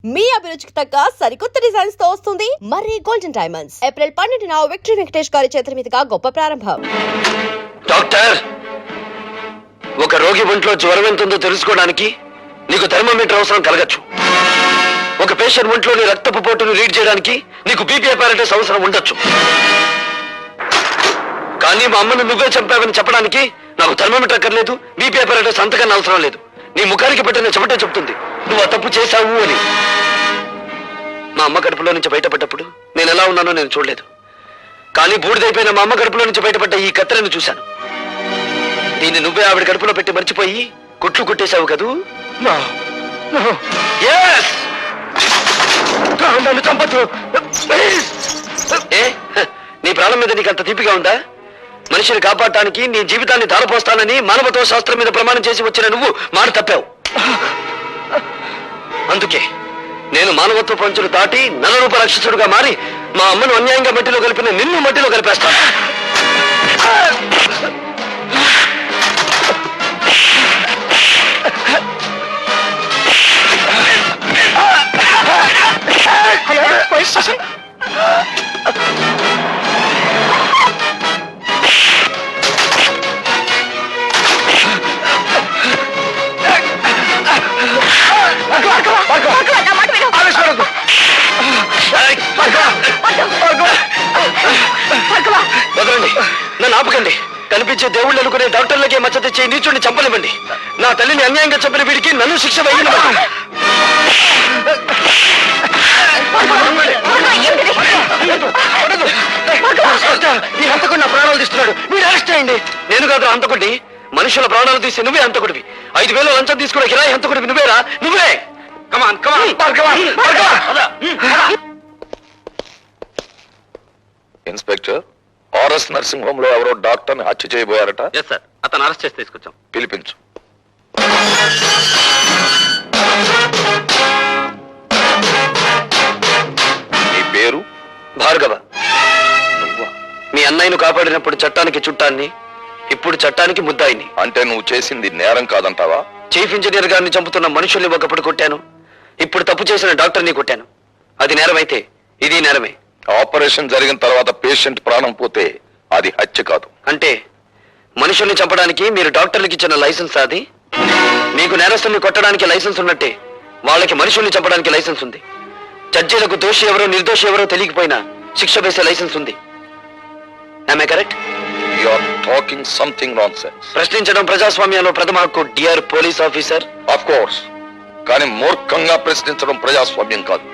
మీ అభిరుచికి తగ్గ సరికొత్త డిజైన్స్ తో వస్తుంది మర్రి గోల్డెన్ డైమండ్స్. ఏప్రిల్ 12న విక్టరీ వెంకటేష్ గారి చేతుల మీదుగా గొప్ప ప్రారంభం. డాక్టర్, ఒక రోగి ఒంట్లో జ్వరం ఎంత ఉందో తెలుసుకోవడానికి నీకు థర్మోమీటర్ అవసరం కలగచ్చు. ఒక పేషెంట్ ఒంట్లోని రక్తపు పోటును రీడ్ చేయడానికి నీకు బీపీ అపారటస్ అవసరం ఉండొచ్చు. కానీ మా అమ్మను నువ్వే చంపావని చెప్పడానికి నాకు థర్మోమీటర్ అక్కర్లేదు, బీపీ అపారటస్ అంతకన్నా అవసరం లేదు. నీ ముఖానికి పెట్టిన చెమటే చెప్తుంది నువ్వు ఆ తప్పు చేశావు అని. మా అమ్మ కడుపులో నుంచి బయటపడ్డప్పుడు నేను ఎలా ఉన్నానో నేను చూడలేదు. కానీ బూడిదైపోయిన మా అమ్మ కడుపులో నుంచి బయటపడ్డ ఈ కత్తెరను చూశాను. దీన్ని నువ్వే ఆవిడ కడుపులో పెట్టి మర్చిపోయి కుట్లు కుట్టేశావు కదూ? చంపచ్చు. ఏ నీ ప్రాణం మీద నీకు అంత తీపిగా ఉందా? మనిషిని కాపాడటానికి నీ జీవితాన్ని ధారపోస్తానని మానవత్వ శాస్త్రం మీద ప్రమాణం చేసి వచ్చిన నువ్వు మాట తప్పావు. అందుకే నేను మానవత్వ పంచులు దాటి నరరూప రాక్షసుడుగా మారి మా అమ్మను అన్యాయంగా మట్టిలో కలిపిన నిన్ను మట్టిలో కలిపేస్తాను. వదలండి, నన్ను ఆపకండి. కనిపించే దేవుళ్ళు అనుకునే డాక్టర్లకే మచ్చ తెచ్చే నీచుడిని చంపనివ్వండి. నా తల్లిని అన్యాయంగా చంపిన వీడికి నన్ను శిక్ష వేయనివ్వండి. ఈ హంతకుడు నా ప్రాణాలు తీస్తున్నాడు, మీరు అరెస్ట్ చేయండి. నేను కాదు హంతకుడిని, మనుషుల ప్రాణాలు తీసి నువ్వే హంతకుడివి. 5,000 లంచం తీసుకున్న కిరాయి హంతకుడివి నువ్వేరా? నువ్వే. ఇన్స్పెక్టర్, ఆర్ఎస్ నర్సింగ్ హోమ్ లో ఎవరో డాక్టర్ ని హత్య చేయబోయారట. సార్, అతను అరెస్ట్ చేసి తీసుకొచ్చాం. పిలిపించు. నీ పేరు? భార్గవ. నువ్వా? మీ అన్నయ్యను కాపాడినప్పుడు చట్టానికి చుట్టాన్ని, ఇప్పుడు చట్టానికి ముద్దాయిని. అంటే నువ్వు చేసింది నేరం కాదంటావా? చీఫ్ ఇంజనీర్ గారిని చంపుతున్న మనుషుల్ని ఒకప్పుడు కొట్టాను, ఇప్పుడు తప్పు చేసిన డాక్టర్ని కొట్టాను. అది నేరమైతే ఇది నేరమే. ఆపరేషన్ జరిగిన తర్వాత పేషెంట్ ప్రాణం పోతే అది హత్య కాదు. అంటే మనుషుల్ని చంపడానికి మీరు డాక్టర్లకి ఇచ్చిన లైసెన్స్ అది? మీకు నేరస్తుల్ని కొట్టడానికి లైసెన్స్ ఉన్నట్టే వాళ్ళకి మనుషుల్ని చంపడానికి లైసెన్స్ ఉంది. జడ్జీలకు దోషి ఎవరో నిర్దోషి ఎవరో తెలియకపోయినా శిక్ష వేసే లైసెన్స్ ఉంది. Am I correct? You are talking something nonsense. ప్రశ్నించడం ప్రజాస్వామ్యంలో ప్రథమ హక్కు, dear police officer. Of course. కానీ మూర్ఖంగా ప్రశ్నించడం ప్రజాస్వామ్యం కాదు.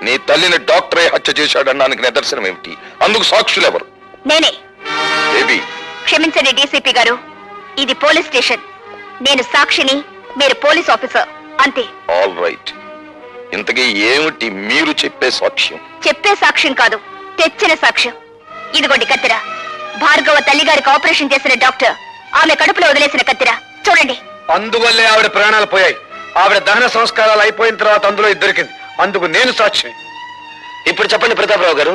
నీ తల్లిని డాక్టరే హత్య చేశాడనడానికి నిదర్శనం ఏమిటి? అందుకు సాక్షులు ఎవరు? నేనే. బేబీ, క్షమించండి డీసీపీ గారు, ఇది పోలీస్ స్టేషన్. నేను సాక్షిని, మీరు పోలీస్ ఆఫీసర్, అంతే. All right. ఇంతకీ ఏమిటి మీరు చెప్పే సాక్ష్యం? చెప్పే సాక్ష్యం కాదు, తెచ్చిన సాక్ష్యం. ఇదిగోండి కత్తిర. భార్గవ తల్లిగారికి ఆపరేషన్ చేసిన డాక్టర్ ఆమె కడుపులో వదిలేసిన కత్తిర చూడండి. అందువల్లే ఆవిడ ప్రాణాలు పోయాయి. ఆవిడ దహన సంస్కారాలు అయిపోయిన తర్వాత అందులో దొరికింది. అందుకు నేను సాక్షి. ఇప్పుడు చెప్పండి ప్రతాపరావు గారు,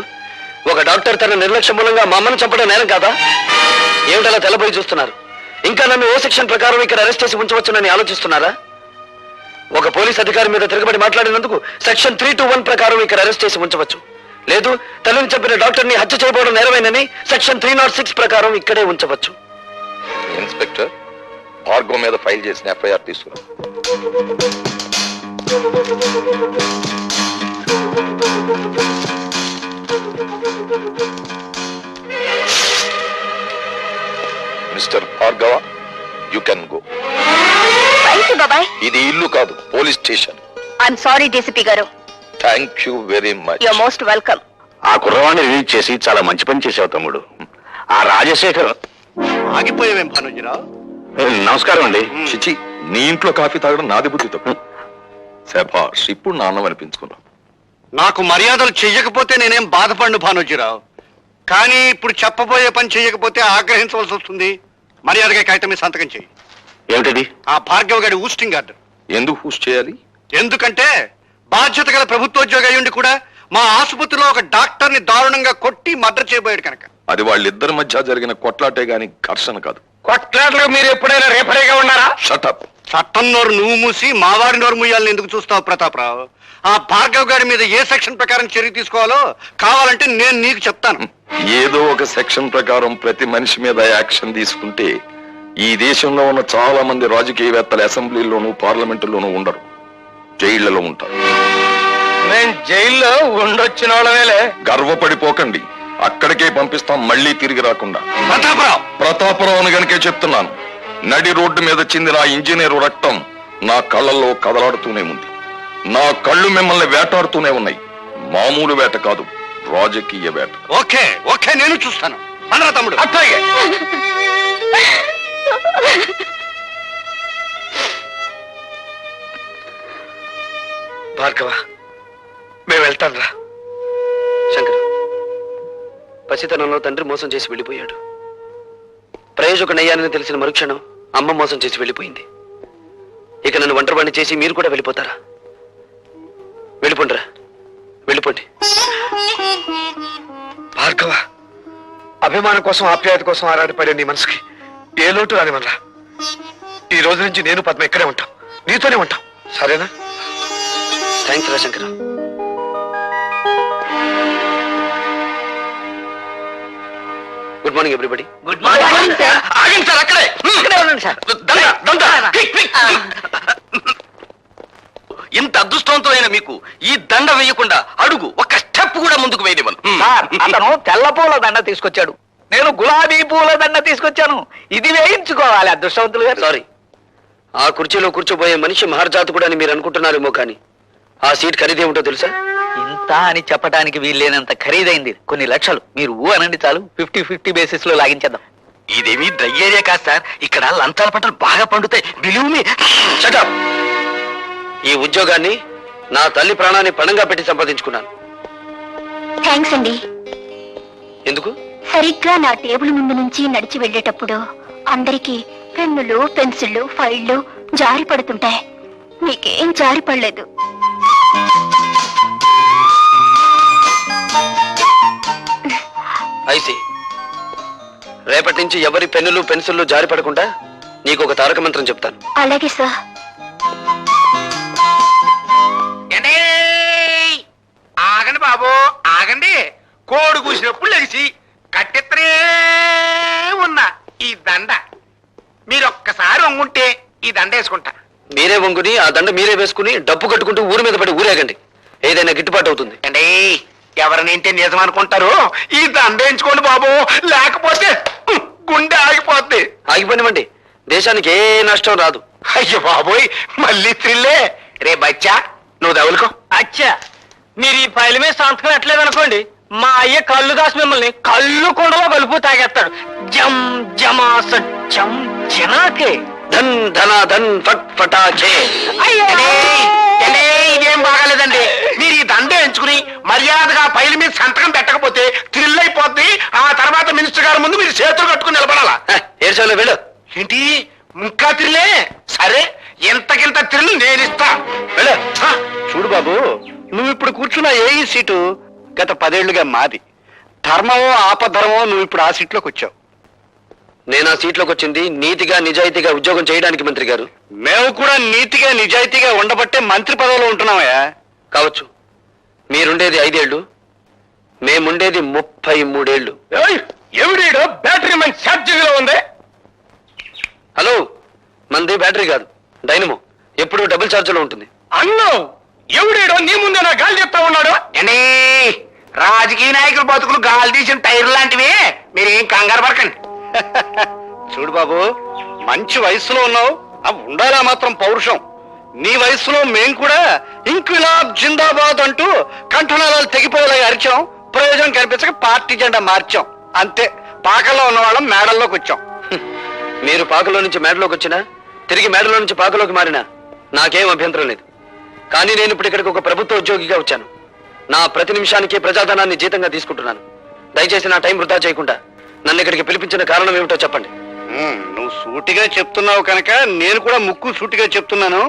ఒక డాక్టర్ తన నిర్లక్ష్యం మూలంగా మా అమ్మను చంపడం నేరం కాదా? ఏమిటలా తెల్లబోయి చూస్తున్నారు? ఇంకా నన్ను ఏ సెక్షన్ ప్రకారం ఇక్కడ అరెస్ట్ చేసి ఉంచవచ్చునని ఆలోచిస్తున్నారా? ఒక పోలీస్ అధికారి మీద తిరగబడి మాట్లాడినందుకు సెక్షన్ 321 ప్రకారం ఇక్కడ అరెస్ట్ చేసి ఉంచవచ్చు. లేదు, తల్లిని చంపిన డాక్టర్ని హత్య చేయబోవడం నేరమేనని సెక్షన్ 306 ప్రకారం ఇక్కడే ఉంచవచ్చు. ఇన్స్పెక్టర్, భార్గవ్ మీద ఫైల్ చేసిన ఎఫ్ఐఆర్ తీసుకురా. Mister Bhargava, you can go. బాబాయ్, ఇది ఇల్లు కాదు, police station. I'm sorry DCP గారు. Thank you very much. You are most welcome. ఆ కుర్రవాణ్ణి రిలీజ్ చేసి చాలా మంచి పని చేసావు తమ్ముడు. ఆ రాజశేఖర్ ఆగిపోయావేం భానుజీరావు? నమస్కారం అండి. చిచి, నీ ఇంట్లో కాఫీ తాగడం నాది బుద్ధి తప్పు. శభాష్, ఇప్పుడు నాన్నం అనిపించుకున్నావు. నాకు మర్యాదలు చెయ్యకపోతే నేనేం బాధపడను భానుజీరావు, కానీ ఇప్పుడు చెప్పబోయే పని చెయ్యకపోతే ఆగ్రహించవలసి వస్తుంది. మర్యాదగా కాగితం మీద సంతకం చెయ్యి. ఏమిటది? ఆ భార్గవ్ గారి ఊస్టింగ్ ఆర్డర్. ఎందుకు పూష్ చేయాలి? ఎందుకంటే బాధ్యత గల ప్రభుత్వోద్యోగి అయ్యుండి కూడా మా ఆసుపత్రిలో ఒక డాక్టర్ ని దారుణంగా కొట్టి మర్డర్ చేయబోయాడు కనుక. అది వాళ్ళిద్దరి మధ్య జరిగిన కొట్లాటే గాని ఘర్షణ కాదు. కొట్లాటలో మీరు ఎప్పుడైనా రేపరేగా ఉన్నారా? షటప్. చట్టం నోరు నువ్వు మూసి మావాడి నోరు మూయాలని ఎందుకు చూస్తావు ప్రతాపరావు? ఆ భార్గవ్ గారి మీద ఏ సెక్షన్ ప్రకారం చర్య తీసుకోవాలో కావాలంటే నేను నీకు చెప్తాను. ఏదో ఒక సెక్షన్ ప్రకారం ప్రతి మనిషి మీద యాక్షన్ తీసుకుంటే ఈ దేశంలో ఉన్న చాలా మంది రాజకీయవేత్తలు అసెంబ్లీలోనూ పార్లమెంటులోనూ ఉండరు, జైళ్లలో ఉంటారు. నేను జైల్లో ఉండొచ్చిన వాళ్ళవేలే. గర్వపడిపోకండి, అక్కడికే పంపిస్తాం, మళ్ళీ తిరిగి రాకుండా. ప్రతాపరావు అని గనుకే చెప్తున్నాను. నడి రోడ్డు మీద చిందిన ఆ ఇంజనీరు రక్తం నా కళ్ళల్లో కదలాడుతూనే ఉంది. నా కళ్ళు మిమ్మల్ని వేటాడుతూనే ఉన్నాయి. మామూలు వేట కాదు, రాజకీయ వేట. ఓకే ఓకే, నేను చూస్తాను. అనరా తమ్ముడు. అట్లాగే. భార్గవ, మేము వెళ్తాం రా. శంకర్, పసితనంలో తండ్రి మోసం చేసి వెళ్ళిపోయాడు. ప్రయోజకుడయ్యానని తెలిసిన మరుక్షణం అమ్మ మోసం చేసి వెళ్ళిపోయింది. ఇక నన్ను ఒంటరివాణ్ణి చేసి మీరు కూడా వెళ్ళిపోతారా? వెళ్ళిపోండిరా, వెళ్ళిపోండి. భార్గవ, అభిమానం కోసం ఆప్యాయత కోసం ఆరాటపడే నీ మనసుకి ఏ లోటు రానివనరా. ఈ రోజు నుంచి నేను పద్మ ఇక్కడే ఉంటాం, నీతోనే ఉంటాం, సరేనా? థ్యాంక్స్ రా Shankar. Good morning everybody. Good morning sir. ఆగండి సార్, అక్కడే ఉండండి సార్. ఇంత అదృష్టవంతమైన మీకు ఈ దండ వేయకుండా అడుగు ఒక్క స్టెప్ కూడా ముందుకు వేయనివ్వను. అతను తెల్ల పూల దండ తీసుకొచ్చాడు, నేను గులాబీ పూల దండ తీసుకొచ్చాను. ఇది వేయించుకోవాలి అదృష్టవంతులు గారు. సారీ, ఆ కుర్చీలో కూర్చోబోయే మనిషి మహర్జాతకుడు అని మీరు అనుకుంటున్నారేమో, కానీ ఆ సీట్ ఖరీదేమిటో తెలుసా? ఇంత అని చెప్పడానికి వీల్లేనంత ఖరీదైంది. కొన్ని లక్షలు. మీరు అనండి చాలు, 50-50 బేసిస్ లో లాగించేద్దాం. ఇదేమీ డ్రై ఏరియా కాదు సార్, ఇక్కడ లంచాల పంటలు బాగా పండుతాయి. Believe me. Shut up. ఈ ఉద్యోగాన్ని నా తల్లి ప్రాణాన్ని పణంగా పెట్టి సంపాదించుకున్నాను. థ్యాంక్స్ అండి. ఎందుకు? సరిగ్గా నా టేబుల్ ముందు నుంచి నడిచి వెళ్ళేటప్పుడు అందరికీ పెన్నులు, పెన్సిళ్ళు, ఫైళ్లు జారి పడుతుంటాయి. మీకేం జారి పడలేదు. ఐసి, రేపటి నుంచి ఎవరి పెన్నులు పెన్సిళ్ళు జారి పడకుండా నీకు ఒక తారక మంత్రం చెప్తాను. అలాగే సార్. ఆగండి బాబు, ఆగండి. కోడి కూసినప్పుడు లెగిసి కట్టెత్తనే ఉన్న ఈ దండ మీరొక్కసారి వంగుంటే ఈ దండ వేసుకుంటా. మీరే వంగుని ఆ దండ మీరే వేసుకుని డబ్బు కట్టుకుంటూ ఊరి మీద పడి ఊరేగండి, ఏదైనా గిట్టుబాటు అవుతుంది. అండి, ఎవరినింటే నిజం అనుకుంటారు. ఈ దండ వేయించుకోండి బాబు, లేకపోతే గుండె ఆగిపోద్ది. ఆగిపోనివ్వండి, దేశానికి ఏ నష్టం రాదు. అయ్యో బాబోయ్, మళ్ళీ త్రిల్లే. రే బచ్చా, నువ్వు దవులుకో. అచ్చా, మీరు ఈ ఫైల్ మీద సంతకం ఎట్లేదు అనుకోండి, మా అయ్య కళ్ళు కాసి మిమ్మల్ని కళ్ళు కొండలో కలుపు తాగేస్తాడు. జం జమా సత్యం జనాకే. ధన్ ధన ధన్ ఫట్ ఫటాకే. ఇదేం బాగాలేదండి. మీరు ఈ దండ ఎంచుకుని మర్యాదగా ఫైల్ మీద సంతకం పెట్టకపోతే థ్రిల్ అయిపోద్ది. ఆ తర్వాత మినిస్టర్ గారి ముందు మీరు చేతులు కట్టుకుని నిలబడాలా. ఏడ్చాలో వెళ్ళు. ఏంటి ఇంకా థ్రిల్లే? సరే, ఎంతకింత థ్రిల్ నేను ఇస్తా. వెళ్ళు. చూడు బాబు, నువ్వు ఇప్పుడు కూర్చున్న ఏ సీటు గత 10 ఏళ్లుగా మాది. ధర్మమో ఆపధర్మమో నువ్వు ఇప్పుడు ఆ సీట్లోకి వచ్చావు. నేను ఆ సీట్లోకి వచ్చింది నీతిగా నిజాయితీగా ఉద్యోగం చేయడానికి మంత్రి గారు. మేము కూడా నీతిగా నిజాయితీగా ఉండబట్టే మంత్రి పదవిలో ఉంటున్నామయ్యా. కావచ్చు, మీరుండేది 5 ఏళ్ళు, మేముండేది 33 ఏళ్ళు. ఎవడీడో బ్యాటరీ మంచి ఛార్జింగ్ లో ఉంది. హలో, మంది బ్యాటరీ కాదు, డైనమో. ఎప్పుడు డబుల్ ఛార్జ్ లో ఉంటుంది. అన్నం ఎవడేడో నీ ముందే నా గాలి చెప్తా ఉన్నాడు. అండి, రాజకీయ నాయకులు బతుకులు గాలి తీసిన టైర్ లాంటివి. మీరేం కంగారు పడకండి. చూడు బాబు, మంచి వయసులో ఉన్నావు, ఉండాలా మాత్రం పౌరుషం. నీ వయసులో మేం కూడా ఇంక్విలాబ్ జిందాబాద్ అంటూ కంఠనాళాలు తెగిపోయేలా అరిచాం. ప్రయోజనం కనిపించక పార్టీ జెండా మార్చాం. అంతే, పాకల్లో ఉన్న వాళ్ళం మేడల్లోకి వచ్చాం. మీరు పాకలో నుంచి మేడలోకి వచ్చినా, తిరిగి మేడలో నుంచి పాకలోకి మారినా నాకేం అభ్యంతరం లేదు. కానీ నేను ఇప్పుడు ఇక్కడికి ఒక ప్రభుత్వ ఉద్యోగిగా వచ్చాను. నా ప్రతి నిమిషానికి ప్రజాధనాన్ని జీతంగా తీసుకుంటున్నాను. దయచేసి నా టైం వృధా చేయకుండా నన్ను ఇక్కడికి పిలిపించిన కారణం ఏమిటో చెప్పండి. నువ్వు సూటిగా చెప్తున్నావు కనుక నేను కూడా ముక్కు సూటిగా చెప్తున్నాను.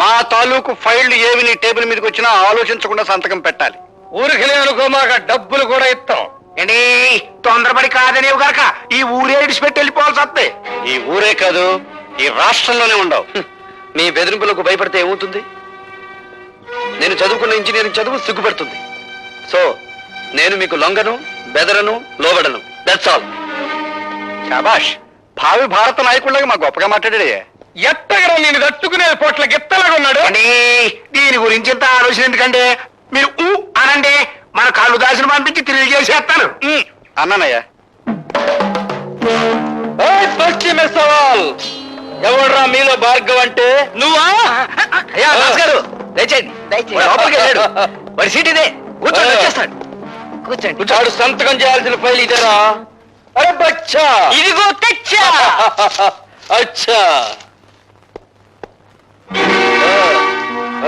మా తాలూకు ఫైళ్లు ఏవి నీ టేబుల్ మీదకి వచ్చినా ఆలోచించకుండా సంతకం పెట్టాలి. ఊరికి అనుకో, మాకు డబ్బులు కూడా ఇస్తాం. ఏంటి తొందరపడి కాదనేవు గనక ఈ ఊరే ఇడిచిపెట్టి వెళ్ళిపోవాల్సి వస్తే. ఈ ఊరే కాదు, ఈ రాష్ట్రంలోనే ఉండవు. మీ బెదిరింపులకు భయపడితే ఏమవుతుంది? నేను చదువుకున్న ఇంజనీరింగ్ చదువు సిగ్గుపడుతుంది. సో నేను మీకు లొంగను, బెదరను, లోబడను. That's all. శాబాష్, భావి భారత నాయకుడిలాగా మా గొప్పగా మాట్లాడాడే. ఎత్తగరా నేను తట్టుకునే పొట్ల గిత్తలాగా ఉన్నాడు. అండి దీని గురించి ఇంత ఆలోచన ఎందుకంటే మీరు అనండి, మన కళ్ళు దాసిన పంపించి తిరిగి చేసేస్తాను. అన్నానయ్యా. పశ్చిమ సవాల్. ఎవడ్రా మీలో భార్గవ్ అంటే? నువ్వా? అయ్యా గారు దయచేయండి. వాడు లోపలికి వెళ్ళాడు. వాడి సీట్ ఇదే. కూర్చోండి, వచ్చేస్తాడు. కూర్చోండి. వాడు సంతకం చేయాల్సిన ఫైల్ ఇదేరా? అరే బచ్చా, ఇదిగో తెచ్చా. అచ్చా.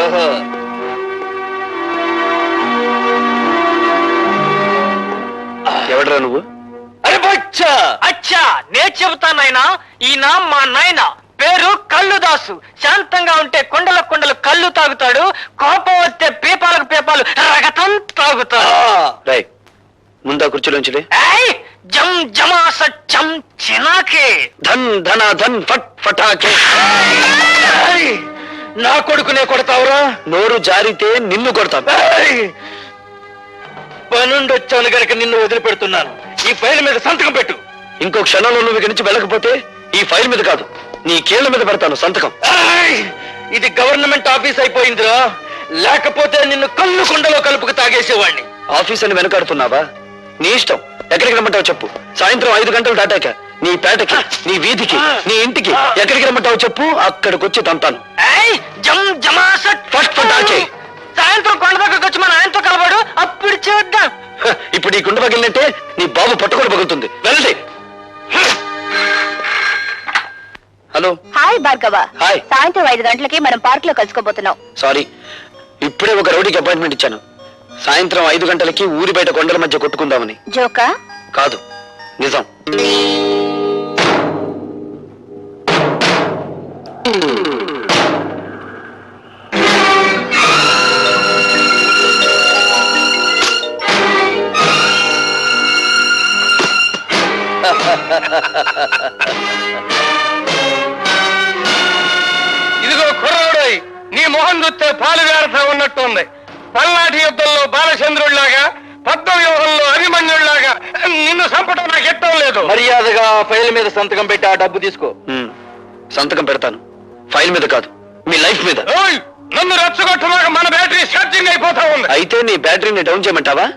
ఓహో. ఎవడ్రా నువ్వు? అరే బచ్చా. అచ్చా, నే చెబుతానైనా. ఈయన మా నాయన, పేరు కల్లుదాసు. శాంతంగా ఉంటే కొండల కొండలు కళ్ళు తాగుతాడు, కోపం వస్తే పీపాలకు పీపాలు రగతం తాగుతాడు. రై, ముందా కుర్చీలోంచి ఏయ్, జం జమాస చం చినాకే. ధన్ ధన ధన్ ఫట్ ఫటాకే. ఏయ్, నా కొడుకునే కొడతావురా? నోరు జారితే నిన్ను కొడతాను. పనుండొచ్చాను గనక నిన్ను వదిలిపెడుతున్నాను. ఈ ఫైల్ మీద సంతకం పెట్టు. ఇంకో క్షణంలో నువ్వు ఇక్కడి నుంచి వెళ్ళకపోతే ఈ ఫైల్ మీద కాదు, నీ కీళ్ల మీద పెడతాను సంతకం. ఏయ్, ఇది గవర్నమెంట్ ఆఫీస్ అయిపోయిందిరా. లేకపోతే నిన్ను కళ్ళు కొండలో కలుపుకు తాగేసేవాడిని. ఆఫీస్ అని వెనకాడుతున్నావా? నీ ఇష్టం. ఎక్కడికి రమ్మంటావు చెప్పు. సాయంత్రం 5 గంటలు దాటాక నీ పేటకి, నీ వీధికి, నీ ఇంటికి ఎక్కడికి రమ్మంటావు చెప్పు. అక్కడికి వచ్చి తంతాను. ఏయ్, జం జమాస ఫట్ ఫటాకే. సాయంత్రం కొండ దగ్గరకు వచ్చి మా నాయనతో కలవాడు, అప్పుడు చేద్దాం. ఇప్పుడు ఈ గుండె పగిలినట్టే నీ బాబు పట్టుకొని పగులుతుంది. వెళ్ళండి. హలో. హాయ్ భార్గవ. హాయ్. సాయంత్రం 5 గంటలకి మనం పార్క్ లో కలుసుకోబోతున్నాం. సారీ, ఇప్పుడే ఒక రౌడీకి అపాయింట్మెంట్ ఇచ్చాను. సాయంత్రం 5 గంటలకి ఊరి బయట కొండల మధ్య కొట్టుకుందామని. జోకా? కాదు, నిజం. ఇదిగో కుర్రోడోయ్, నీ మొహం చూస్తే పాలు వేరత ఉన్నట్టుంది. పల్నాటి యుద్ధంలో బాలచంద్రుడిలాగా, పద్మవ్యూహంలో అభిమన్యుడిలాగా నిన్ను చంపడం నాకు ఇష్టం లేదు. మర్యాదగా ఫైల్ మీద సంతకం పెట్టి ఆ డబ్బు తీసుకో. సంతకం పెడతాను, ఫైల్ మీద కాదు, మీ లైఫ్ మీద. ఓయ్, నన్ను రెచ్చగొట్టలాగా మన బ్యాటరీ ఛార్జింగ్ అయిపోతా ఉంది. అయితే నీ బ్యాటరీని డౌన్ చేయమంటావా?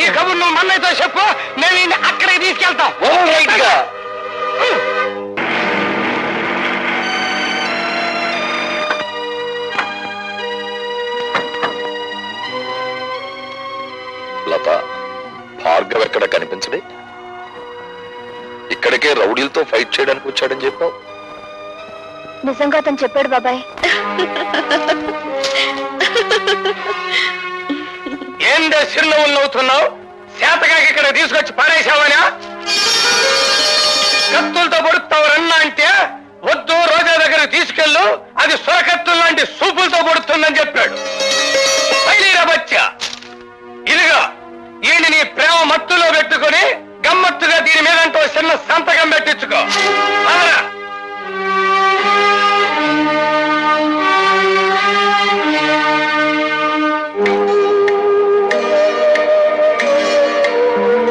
ఈ కబుర్ నువ్వు మన్నైతో చెప్పు, నేను ఈయన్ని అక్కడికి తీసుకెళ్తా. లత, భార్గవ వెధవ ఎక్కడ కనిపించడే? ఇక్కడికే రౌడీలతో ఫైట్ చేయడానికి వచ్చాడని చెప్పావు. నిజంగా అతను చెప్పాడు బాబాయ్. ఏందే చిరునవ్వులు నవ్వుతున్నావు? శాతగా ఇక్కడ తీసుకొచ్చి పారేసావనా? కత్తులతో పొడుస్తావు రన్నా అంటే వద్దు, రోజా దగ్గర తీసుకెళ్ళు, అది సొరక